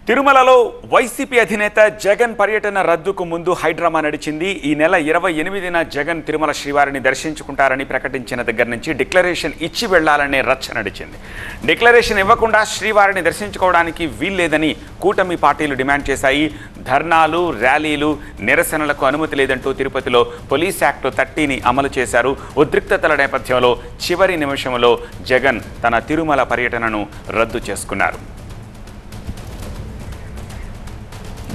తిరుమలలో వైసీపీ అధినేత జగన్ పర్యటన రద్దుకు ముందు హైడ్రామా నడిచింది. ఈ నెల 28న జగన్ తిరుమల శ్రీవారిని దర్శించుకుంటారని ప్రకటించిన దగ్గర నుంచి డిక్లరేషన్ ఇచ్చి వెళ్లాలనే రచ్చ నడిచింది. డిక్లరేషన్ ఇవ్వకుండా శ్రీవారిని దర్శించుకోవడానికి వీల్లేదని కూటమి పార్టీలు డిమాండ్ చేశాయి. ధర్నాలు, ర్యాలీలు, నిరసనలకు అనుమతి లేదంటూ తిరుపతిలో పోలీస్ యాక్ట్ 30ని అమలు చేశారు. ఉద్రిక్తతల నేపథ్యంలో చివరి నిమిషంలో జగన్ తన తిరుమల పర్యటనను రద్దు చేసుకున్నారు.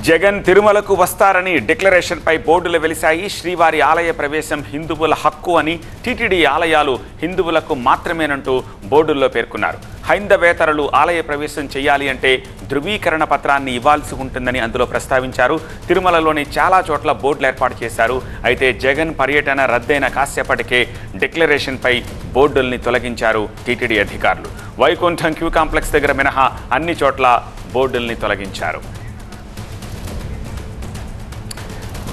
జగన్ తిరుమలకు వస్తారని డిక్లరేషన్పై బోర్డులు వెలిశాయి. శ్రీవారి ఆలయ ప్రవేశం హిందువుల హక్కు అని, టీటీడీ ఆలయాలు హిందువులకు మాత్రమేనంటూ బోర్డుల్లో పేర్కొన్నారు. హైందవేతరులు ఆలయ ప్రవేశం చేయాలి అంటే ధృవీకరణ పత్రాన్ని ఇవ్వాల్సి ఉంటుందని అందులో ప్రస్తావించారు. తిరుమలలోని చాలా చోట్ల బోర్డులు ఏర్పాటు చేశారు. అయితే జగన్ పర్యటన రద్దయిన కాసేపటికే డిక్లరేషన్పై బోర్డుల్ని తొలగించారు టీటీడీ అధికారులు. వైకుంఠం క్యూ కాంప్లెక్స్ దగ్గర మినహా అన్ని చోట్ల బోర్డుల్ని తొలగించారు.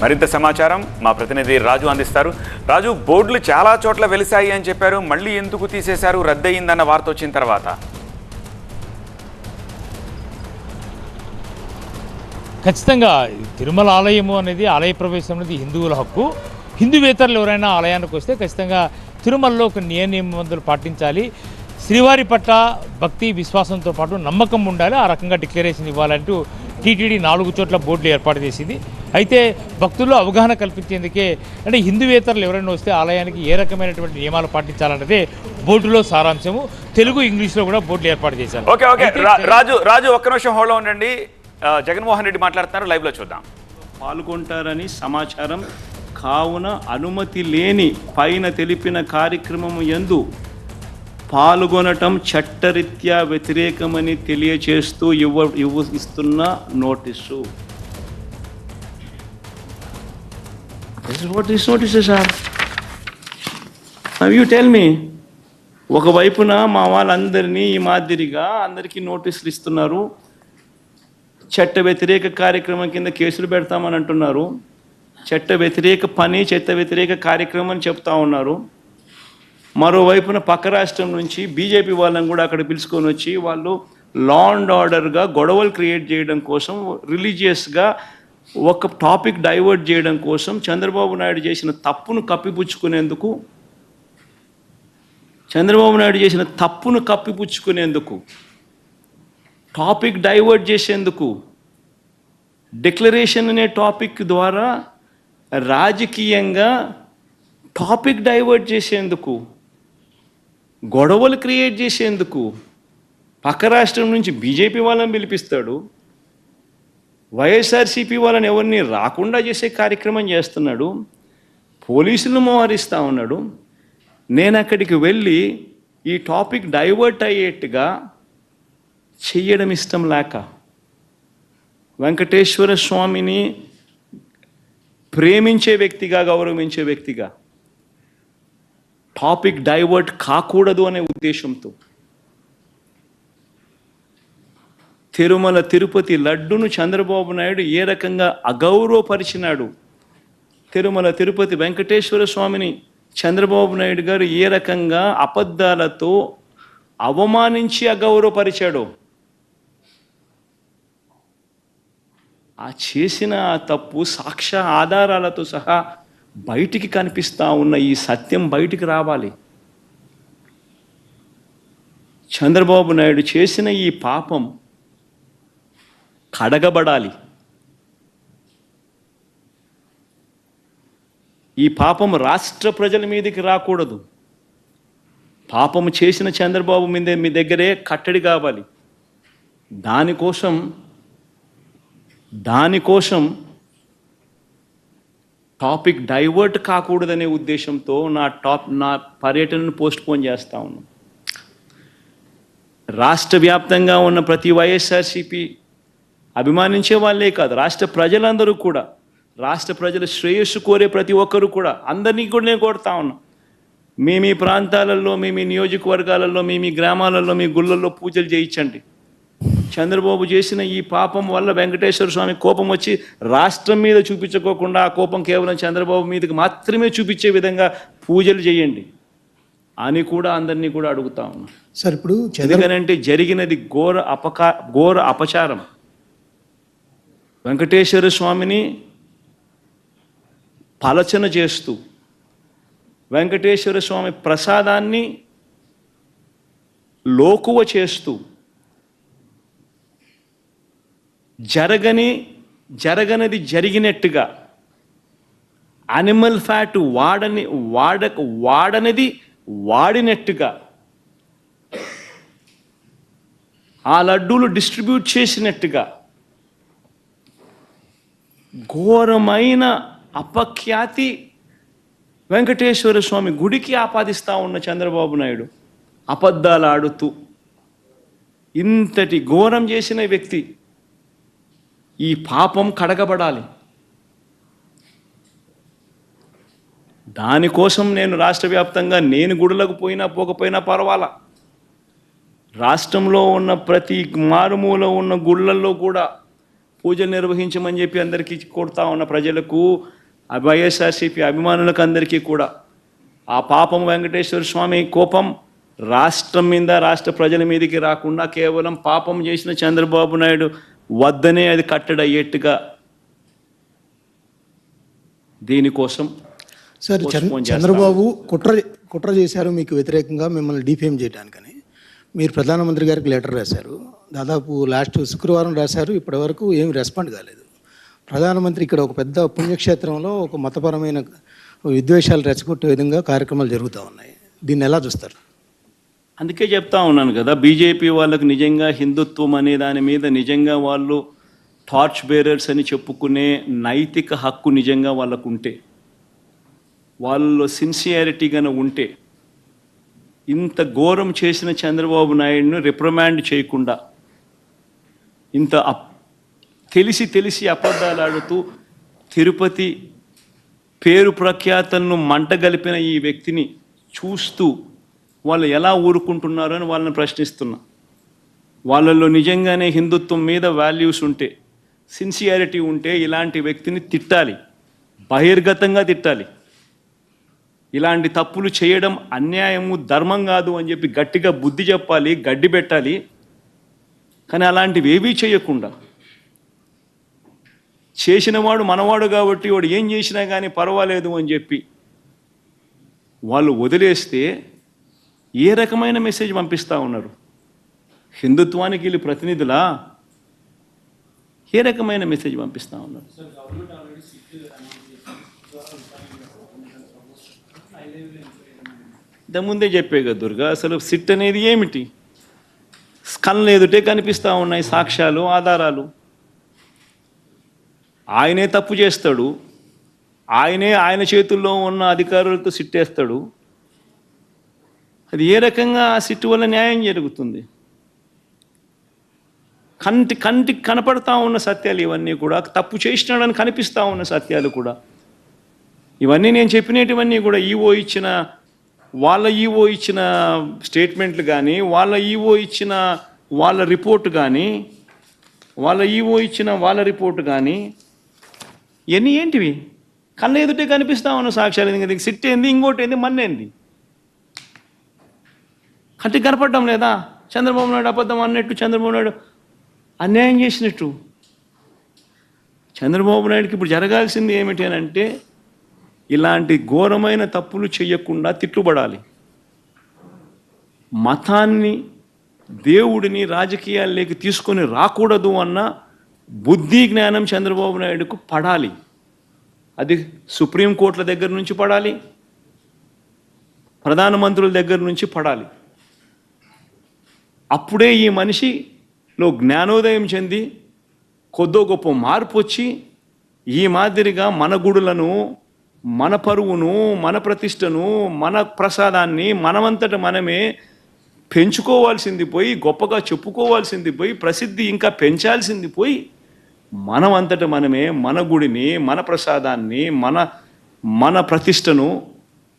మరింత సమాచారం మా ప్రతినిధి రాజు అందిస్తారు. రాజు, బోర్డులు చాలా చోట్ల వెలిశాయి అని చెప్పారు, మళ్ళీ ఎందుకు తీసేశారు రద్దయిందన్న వార్త వచ్చిన తర్వాత? ఖచ్చితంగా తిరుమల ఆలయము అనేది, ఆలయ ప్రవేశం అనేది హిందువుల హక్కు. హిందూవేతరులు ఎవరైనా ఆలయానికి వస్తే ఖచ్చితంగా తిరుమలలో ఒక నియమనిబంధనలు పాటించాలి. శ్రీవారి పట్ల భక్తి విశ్వాసంతో పాటు నమ్మకం ఉండాలి. ఆ రకంగా డిక్లరేషన్ ఇవ్వాలంటూ టీటీడీ 4 చోట్ల బోర్డులు ఏర్పాటు చేసింది. అయితే భక్తుల్లో అవగాహన కల్పించేందుకే, అంటే హిందూవేతరులు ఎవరైనా వస్తే ఆలయానికి ఏ రకమైనటువంటి నియమాలు పాటించాలన్నదే బోర్డులో సారాంశము. తెలుగు, ఇంగ్లీష్లో కూడా బోర్డులు ఏర్పాటు చేశారు. ఓకే రాజు ఒక్క నిమిషం హోల్డ్లో ఉండండి. జగన్మోహన్ రెడ్డి మాట్లాడుతున్నారు, లైవ్లో చూద్దాం. పాల్గొంటారని సమాచారం కావున అనుమతి లేని పైన తెలిపిన కార్యక్రమము యందు పాల్గొనటం చట్టరీత్యా వ్యతిరేకమని తెలియచేస్తూ ఇస్తున్న notice. What is notices are? Now you tell me. ఒకవైపున మా వాళ్ళందరినీ ఈ మాదిరిగా అందరికీ నోటీసులు ఇస్తున్నారు, చట్ట వ్యతిరేక కార్యక్రమం కింద కేసులు పెడతామని అంటున్నారు, చట్ట వ్యతిరేక పని, చట్ట వ్యతిరేక కార్యక్రమం అని చెప్తా ఉన్నారు. మరోవైపున పక్క రాష్ట్రం నుంచి బీజేపీ వాళ్ళని కూడా అక్కడ పిలుచుకొని వచ్చి వాళ్ళు లా అండ్ ఆర్డర్గా గొడవలు క్రియేట్ చేయడం కోసం, రిలీజియస్గా ఒక టాపిక్ డైవర్ట్ చేయడం కోసం చంద్రబాబు నాయుడు చేసిన తప్పును కప్పిపుచ్చుకునేందుకు, టాపిక్ డైవర్ట్ చేసేందుకు, డిక్లరేషన్ అనే టాపిక్ ద్వారా రాజకీయంగా టాపిక్ డైవర్ట్ చేసేందుకు, గొడవలు క్రియేట్ చేసేందుకు పక్క రాష్ట్రం నుంచి బీజేపీ వాళ్ళని పిలిపిస్తాడు, వైఎస్ఆర్సీపీ వాళ్ళని ఎవరిని రాకుండా చేసే కార్యక్రమం చేస్తున్నాడు, పోలీసులను మోహరిస్తూ ఉన్నాడు. నేను అక్కడికి వెళ్ళి ఈ టాపిక్ డైవర్ట్ అయ్యేట్టుగా చెయ్యడం ఇష్టం లేక, వెంకటేశ్వర స్వామిని ప్రేమించే వ్యక్తిగా, గౌరవించే వ్యక్తిగా టాపిక్ డైవర్ట్ కాకూడదు అనే ఉద్దేశంతో తిరుమల తిరుపతి లడ్డును చంద్రబాబు నాయుడు ఏ రకంగా అగౌరవపరిచినాడు, తిరుమల తిరుపతి వెంకటేశ్వర స్వామిని చంద్రబాబు నాయుడు గారు ఏ రకంగా అబద్ధాలతో అవమానించి అగౌరవపరిచాడో, ఆ చేసిన తప్పు సాక్ష్య ఆధారాలతో సహా బయటికి కనిపిస్తూ ఉన్న ఈ సత్యం బయటికి రావాలి. చంద్రబాబు నాయుడు చేసిన ఈ పాపం కడగబడాలి. ఈ పాపం రాష్ట్ర ప్రజల మీదకి రాకూడదు. పాపము చేసిన చంద్రబాబు మీద మీ దగ్గరే కట్టడి కావాలి. దానికోసం టాపిక్ డైవర్ట్ కాకూడదనే ఉద్దేశంతో నా పర్యటనను పోస్ట్పోన్ చేస్తూ ఉన్నాం. రాష్ట్ర వ్యాప్తంగా ఉన్న ప్రతి వైఎస్ఆర్సీపీ అభిమానించే వాళ్ళే కాదు, రాష్ట్ర ప్రజలందరూ కూడా, రాష్ట్ర ప్రజల శ్రేయస్సు కోరే ప్రతి ఒక్కరు కూడా, అందరినీ కూడా నేను కోరుతా ఉన్నా, మీ ప్రాంతాలలో, మీ నియోజకవర్గాలలో, మీ గ్రామాలలో, మీ గుళ్ళల్లో పూజలు చేయించండి. చంద్రబాబు చేసిన ఈ పాపం వల్ల వెంకటేశ్వర స్వామి కోపం వచ్చి రాష్ట్రం మీద చూపించుకోకుండా ఆ కోపం కేవలం చంద్రబాబు మీదకి మాత్రమే చూపించే విధంగా పూజలు చేయండి అని కూడా అందరినీ కూడా అడుగుతా ఉన్నా. సార్, ఇప్పుడు ఎందుకనంటే జరిగినది ఘోర అపచారం. వెంకటేశ్వర స్వామిని పలచన చేస్తూ, వెంకటేశ్వర స్వామి ప్రసాదాన్ని లోకువ చేస్తూ, జరగనది జరిగినట్టుగా, అనిమల్ ఫ్యాట్ వాడనిది వాడినట్టుగా, ఆ లడ్డూలు డిస్ట్రిబ్యూట్ చేసినట్టుగా ఘోరమైన అపఖ్యాతి వెంకటేశ్వర స్వామి గుడికి ఆపాదిస్తూ ఉన్న చంద్రబాబు నాయుడు అబద్ధాలు ఆడుతూ ఇంతటి ఘోరం చేసిన వ్యక్తి, ఈ పాపం కడగబడాలి. దానికోసం నేను రాష్ట్ర వ్యాప్తంగా నేను గుడులకు పోకపోయినా పర్వాలా, రాష్ట్రంలో ఉన్న ప్రతి మారుమూల ఉన్న గుళ్ళల్లో కూడా పూజలు నిర్వహించమని చెప్పి అందరికీ కొడతా ఉన్న ప్రజలకు, వైఎస్ఆర్సీపీ అభిమానులకు అందరికీ కూడా ఆ పాపం వెంకటేశ్వర స్వామి కోపం రాష్ట్రం మీద, రాష్ట్ర ప్రజల మీదకి రాకుండా కేవలం పాపం చేసిన చంద్రబాబు నాయుడు వద్దనే అది కట్టడయ్యేట్టుగా దీనికోసం సార్ చంద్రబాబు కుట్ర చేశారు మీకు వ్యతిరేకంగా, మిమ్మల్ని డిఫేమ్ చేయడానికని మీరు ప్రధానమంత్రి గారికి లెటర్ రాశారు. దాదాపు లాస్ట్ శుక్రవారం రాశారు. ఇప్పటి వరకు ఏమి రెస్పాండ్ కాలేదు. ప్రధానమంత్రి ఇక్కడ ఒక పెద్ద పుణ్యక్షేత్రంలో ఒక మతపరమైన విద్వేషాలు రెచ్చగొట్టే విధంగా కార్యక్రమాలు జరుగుతూ ఉన్నాయి. దీన్ని ఎలా చూస్తారు? అందుకే చెప్తా ఉన్నాను కదా, బీజేపీ వాళ్ళకు నిజంగా హిందుత్వం అనే దాని మీద నిజంగా వాళ్ళు టార్చ్ బేరర్స్ అని చెప్పుకునే నైతిక హక్కు నిజంగా వాళ్ళకు ఉంటే, వాళ్ళలో సిన్సియారిటీగానే ఉంటే, ఇంత ఘోరం చేసిన చంద్రబాబు నాయుడును రిప్రమాండ్ చేయకుండా, ఇంత తెలిసి అబద్ధాలు ఆడుతూ తిరుపతి పేరు ప్రఖ్యాతలను మంటగలిపిన ఈ వ్యక్తిని చూస్తూ వాళ్ళు ఎలా ఊరుకుంటున్నారు అని వాళ్ళని ప్రశ్నిస్తున్నా. వాళ్ళల్లో నిజంగానే హిందుత్వం మీద వాల్యూస్ ఉంటే, సిన్సియారిటీ ఉంటే ఇలాంటి వ్యక్తిని తిట్టాలి, బహిర్గతంగా తిట్టాలి. ఇలాంటి తప్పులు చేయడం అన్యాయము, ధర్మం కాదు అని చెప్పి గట్టిగా బుద్ధి చెప్పాలి, గడ్డి పెట్టాలి. కానీ అలాంటివి ఏవీ చేయకుండా, చేసినవాడు మనవాడు కాబట్టి వాడు ఏం చేసినా కానీ పర్వాలేదు అని చెప్పి వాళ్ళు వదిలేస్తే ఏ రకమైన మెసేజ్ పంపిస్తూ ఉన్నారు? హిందుత్వానికి వీళ్ళు ప్రతినిధులా? ఏ రకమైన మెసేజ్ పంపిస్తూ ఉన్నారు? ఇంతకుముందే చెప్పే కదా దుర్గా, అసలు సిట్ అనేది ఏమిటి? కళ్ళు ఎదుటే కనిపిస్తూ ఉన్నాయి సాక్ష్యాలు, ఆధారాలు. ఆయనే తప్పు చేస్తాడు, ఆయన చేతుల్లో ఉన్న అధికారులతో సిట్టేస్తాడు. అది ఏ రకంగా ఆ సిట్టు వల్ల న్యాయం జరుగుతుంది? కంటికి కనపడతా ఉన్న సత్యాలు ఇవన్నీ కూడా, తప్పు చేసినాడని కనిపిస్తూ ఉన్న సత్యాలు కూడా. ఇవన్నీ నేను చెప్పినటువన్నీ కూడా వాళ్ళ ఈవో ఇచ్చిన స్టేట్మెంట్లు కానీ, వాళ్ళ ఈవో ఇచ్చిన వాళ్ళ రిపోర్టు కానీ, ఇవన్నీ ఏంటివి? కళ్ళ ఎదుటే కనిపిస్తూ ఉన్న సాక్ష్యాలు. ఎందుకంటే సిట్ ఏంది, ఇంకోటి ఏంది, మన్నేంది? కంటికి కనపడడం లేదా? చంద్రబాబు నాయుడు అబద్ధం అన్నట్టు, చంద్రబాబు నాయుడు అన్యాయం చేసినట్టు. చంద్రబాబు నాయుడుకి ఇప్పుడు జరగాల్సింది ఏమిటి అని అంటే, ఇలాంటి ఘోరమైన తప్పులు చేయకుండా తిట్టుబడాలి. మతాన్ని, దేవుడిని రాజకీయాల్లోకి తీసుకొని రాకూడదు అన్న బుద్ధి జ్ఞానం చంద్రబాబు నాయుడుకు పడాలి. అది సుప్రీంకోర్టుల దగ్గర నుంచి పడాలి, ప్రధానమంత్రుల దగ్గర నుంచి పడాలి. అప్పుడే ఈ మనిషిలో జ్ఞానోదయం చెంది కొద్దో గొప్ప మార్పు వచ్చి ఈ మాదిరిగా మన గుడులను, మన పరువును, మన ప్రతిష్టను, మన ప్రసాదాన్ని మనమంతట మనమే పెంచుకోవాల్సింది పోయి, గొప్పగా చెప్పుకోవాల్సింది పోయి, ప్రసిద్ధి ఇంకా పెంచాల్సింది పోయి, మనమంతట మనమే మన గుడిని, మన ప్రసాదాన్ని, మన ప్రతిష్టను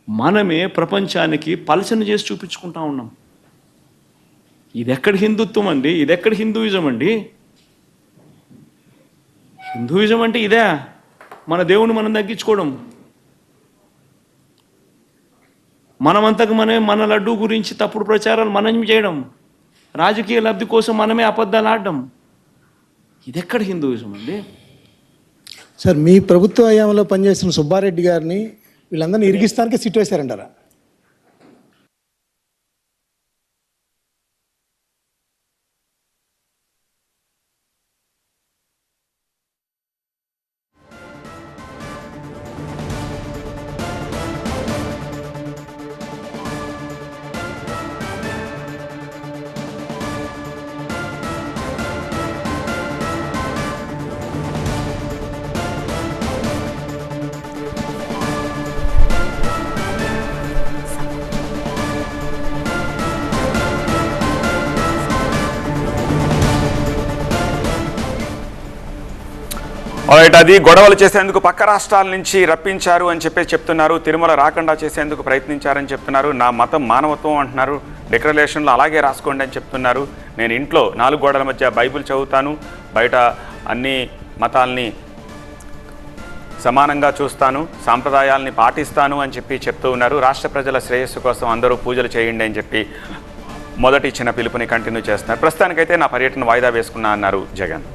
మనమే ప్రపంచానికి పలచన చేసి చూపించుకుంటా ఉన్నాం. ఇదెక్కడ హిందుత్వం అండి? ఇదెక్కడ హిందూయిజం అండి? హిందూయిజం అంటే ఇదే, మన దేవుని మనం తగ్గించుకోవడం, మనమంతకు మనమే మన లడ్డూ గురించి తప్పుడు ప్రచారాలు మనం చేయడం, రాజకీయ లబ్ధి కోసం మనమే అబద్ధాలు ఆడడం. ఇదెక్కడ హిందూయిజం అండి? సార్ మీ ప్రభుత్వ హయాంలో పనిచేస్తున్న సుబ్బారెడ్డి గారిని వీళ్ళందరినీ ఇరిగిస్తానికి సిట్ వేశారంటారా? రైట్, అది గొడవలు చేసేందుకు పక్క రాష్ట్రాల నుంచి రప్పించారు అని చెప్తున్నారు. తిరుమల రాకుండా చేసేందుకు ప్రయత్నించారని చెప్తున్నారు. నా మతం మానవత్వం అంటున్నారు. డిక్లరేషన్లో అలాగే రాసుకోండి అని చెప్తున్నారు. నేను ఇంట్లో 4 గోడల మధ్య బైబిల్ చదువుతాను, బయట అన్ని మతాల్ని సమానంగా చూస్తాను, సాంప్రదాయాల్ని పాటిస్తాను అని చెప్తూ ఉన్నారు. రాష్ట్ర ప్రజల శ్రేయస్సు కోసం అందరూ పూజలు చేయండి అని చెప్పి మొదటి ఇచ్చిన పిలుపుని కంటిన్యూ చేస్తున్నారు. ప్రస్తుతానికైతే నా పర్యటన వాయిదా వేసుకున్నా అన్నారు జగన్.